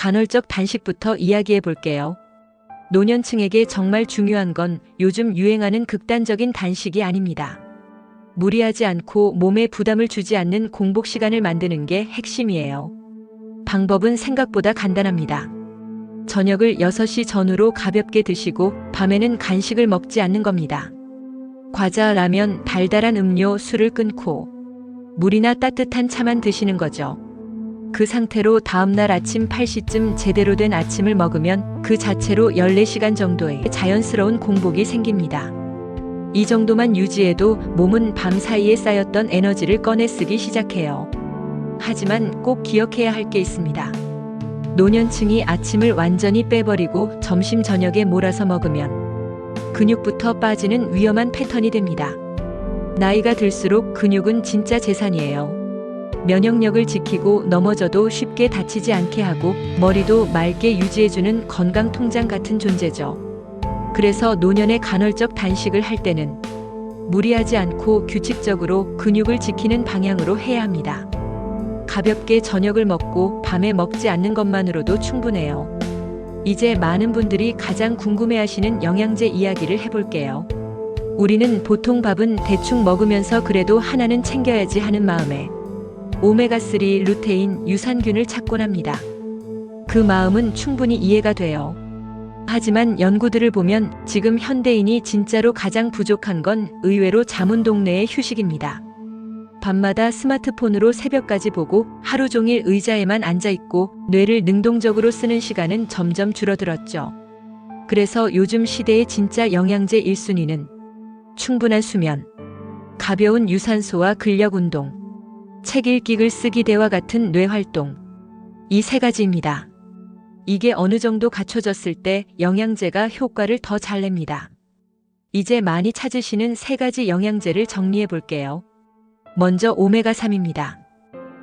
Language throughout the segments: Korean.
간헐적 단식부터 이야기해 볼게요. 노년층에게 정말 중요한 건 요즘 유행하는 극단적인 단식이 아닙니다. 무리하지 않고 몸에 부담을 주지 않는 공복 시간을 만드는 게 핵심이에요. 방법은 생각보다 간단합니다. 저녁을 6시 전후로 가볍게 드시고 밤에는 간식을 먹지 않는 겁니다. 과자, 라면, 달달한 음료, 술을 끊고 물이나 따뜻한 차만 드시는 거죠. 그 상태로 다음날 아침 8시쯤 제대로 된 아침을 먹으면 그 자체로 14시간 정도의 자연스러운 공복이 생깁니다. 이 정도만 유지해도 몸은 밤 사이에 쌓였던 에너지를 꺼내 쓰기 시작해요. 하지만 꼭 기억해야 할 게 있습니다. 노년층이 아침을 완전히 빼버리고 점심 저녁에 몰아서 먹으면 근육부터 빠지는 위험한 패턴이 됩니다. 나이가 들수록 근육은 진짜 재산이에요. 면역력을 지키고 넘어져도 쉽게 다치지 않게 하고 머리도 맑게 유지해주는 건강 통장 같은 존재죠. 그래서 노년에 간헐적 단식을 할 때는 무리하지 않고 규칙적으로 근육을 지키는 방향으로 해야 합니다. 가볍게 저녁을 먹고 밤에 먹지 않는 것만으로도 충분해요. 이제 많은 분들이 가장 궁금해하시는 영양제 이야기를 해볼게요. 우리는 보통 밥은 대충 먹으면서 그래도 하나는 챙겨야지 하는 마음에 오메가3, 루테인, 유산균을 찾곤 합니다. 그 마음은 충분히 이해가 돼요. 하지만 연구들을 보면 지금 현대인이 진짜로 가장 부족한 건 의외로 잠운동 내의 휴식입니다. 밤마다 스마트폰으로 새벽까지 보고 하루 종일 의자에만 앉아있고 뇌를 능동적으로 쓰는 시간은 점점 줄어들었죠. 그래서 요즘 시대의 진짜 영양제 1순위는 충분한 수면, 가벼운 유산소와 근력 운동, 책 읽기, 글 쓰기, 대화 같은 뇌활동, 이 세 가지입니다. 이게 어느 정도 갖춰졌을 때 영양제가 효과를 더 잘 냅니다. 이제 많이 찾으시는 세 가지 영양제를 정리해 볼게요. 먼저 오메가3입니다.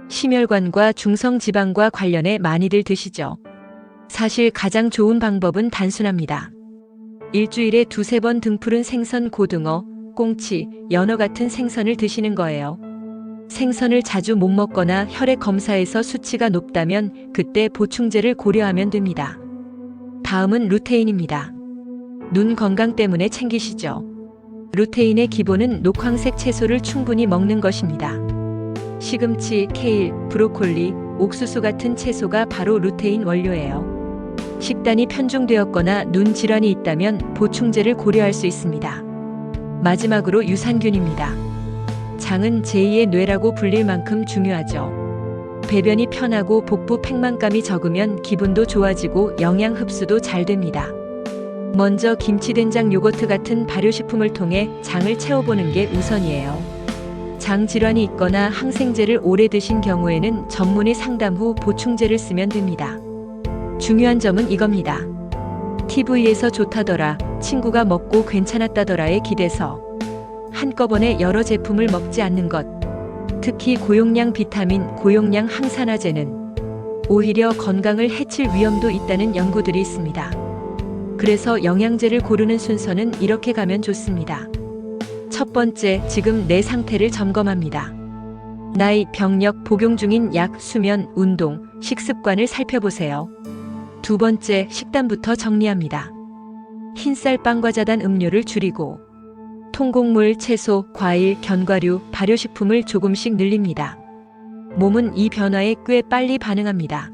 심혈관과 중성지방과 관련해 많이들 드시죠. 사실 가장 좋은 방법은 단순합니다. 일주일에 2~3번 등푸른 생선, 고등어, 꽁치, 연어 같은 생선을 드시는 거예요. 생선을 자주 못 먹거나 혈액 검사에서 수치가 높다면 그때 보충제를 고려하면 됩니다. 다음은 루테인입니다. 눈 건강 때문에 챙기시죠. 루테인의 기본은 녹황색 채소를 충분히 먹는 것입니다. 시금치, 케일, 브로콜리, 옥수수 같은 채소가 바로 루테인 원료예요. 식단이 편중되었거나 눈 질환이 있다면 보충제를 고려할 수 있습니다. 마지막으로 유산균입니다. 장은 제2의 뇌라고 불릴 만큼 중요하죠. 배변이 편하고 복부 팽만감이 적으면 기분도 좋아지고 영양 흡수도 잘 됩니다. 먼저 김치된장, 요거트 같은 발효식품을 통해 장을 채워보는 게 우선이에요. 장 질환이 있거나 항생제를 오래 드신 경우에는 전문의 상담 후 보충제를 쓰면 됩니다. 중요한 점은 이겁니다. TV에서 좋다더라, 친구가 먹고 괜찮았다더라에 기대서 한꺼번에 여러 제품을 먹지 않는 것. 특히 고용량 비타민, 고용량 항산화제는 오히려 건강을 해칠 위험도 있다는 연구들이 있습니다. 그래서 영양제를 고르는 순서는 이렇게 가면 좋습니다. 첫 번째, 지금 내 상태를 점검합니다. 나이, 병력, 복용 중인 약, 수면, 운동, 식습관을 살펴보세요. 두 번째, 식단부터 정리합니다. 흰쌀, 빵과 자단 음료를 줄이고 통곡물, 채소, 과일, 견과류, 발효식품을 조금씩 늘립니다. 몸은 이 변화에 꽤 빨리 반응합니다.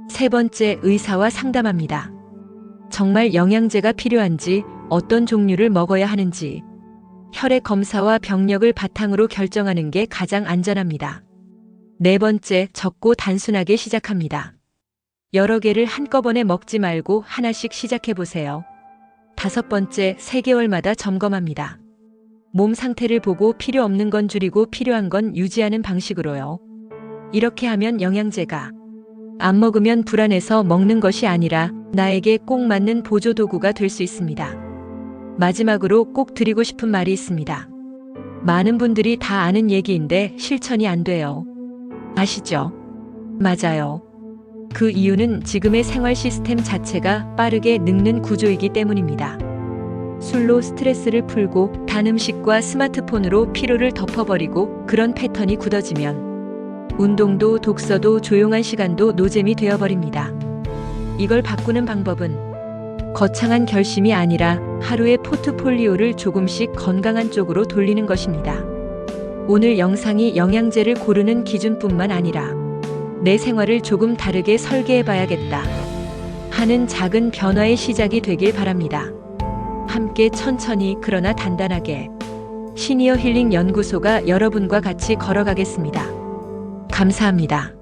세 번째, 의사와 상담합니다. 정말 영양제가 필요한지, 어떤 종류를 먹어야 하는지, 혈액 검사와 병력을 바탕으로 결정하는 게 가장 안전합니다. 네 번째, 적고 단순하게 시작합니다. 여러 개를 한꺼번에 먹지 말고 하나씩 시작해 보세요. 다섯 번째, 3개월마다 점검합니다. 몸 상태를 보고 필요 없는 건 줄이고 필요한 건 유지하는 방식으로요. 이렇게 하면 영양제가 안 먹으면 불안해서 먹는 것이 아니라 나에게 꼭 맞는 보조도구가 될 수 있습니다. 마지막으로 꼭 드리고 싶은 말이 있습니다. 많은 분들이 다 아는 얘기인데 실천이 안 돼요. 아시죠? 맞아요. 그 이유는 지금의 생활 시스템 자체가 빠르게 늙는 구조이기 때문입니다. 술로 스트레스를 풀고 단 음식과 스마트폰으로 피로를 덮어버리고 그런 패턴이 굳어지면 운동도 독서도 조용한 시간도 노잼이 되어버립니다. 이걸 바꾸는 방법은 거창한 결심이 아니라 하루의 포트폴리오를 조금씩 건강한 쪽으로 돌리는 것입니다. 오늘 영상이 영양제를 고르는 기준뿐만 아니라 내 생활을 조금 다르게 설계해봐야겠다 하는 작은 변화의 시작이 되길 바랍니다. 함께 천천히 그러나 단단하게 시니어 힐링 연구소가 여러분과 같이 걸어가겠습니다. 감사합니다.